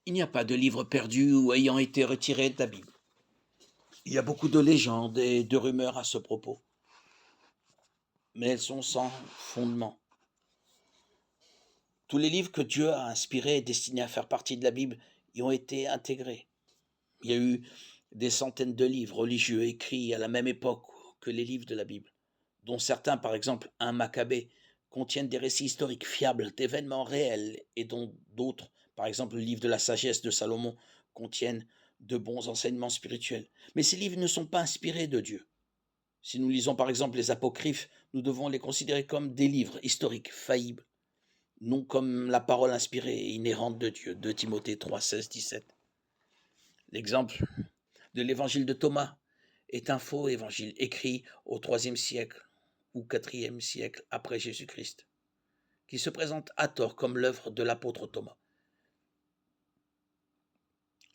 Il n'y a pas de livre perdu ou ayant été retiré de la Bible. Il y a beaucoup de légendes et de rumeurs à ce propos, mais elles sont sans fondement. Tous les livres que Dieu a inspirés et destinés à faire partie de la Bible y ont été intégrés. Il y a eu des centaines de livres religieux écrits à la même époque que les livres de la Bible, dont certains, par exemple un Maccabée, contiennent des récits historiques fiables d'événements réels et dont d'autres, par exemple le livre de la sagesse de Salomon, contiennent de bons enseignements spirituels. Mais ces livres ne sont pas inspirés de Dieu. Si nous lisons par exemple les apocryphes, nous devons les considérer comme des livres historiques faillibles, non comme la parole inspirée et inhérente de Dieu. 2 Timothée 3, 16, 17. L'exemple de l'évangile de Thomas est un faux évangile écrit au IIIe siècle ou IVe siècle après Jésus-Christ, qui se présente à tort comme l'œuvre de l'apôtre Thomas.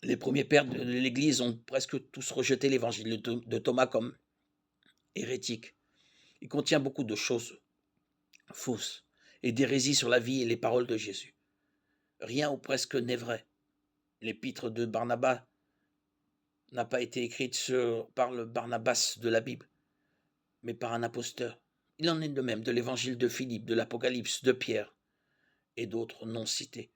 Les premiers pères de l'Église ont presque tous rejeté l'évangile de Thomas comme hérétique. Il contient beaucoup de choses fausses et d'hérésies sur la vie et les paroles de Jésus. Rien ou presque n'est vrai. L'épître de Barnabas n'a pas été écrite par le Barnabas de la Bible, mais par un imposteur. Il en est de même de l'évangile de Philippe, de l'Apocalypse, de Pierre et d'autres non cités.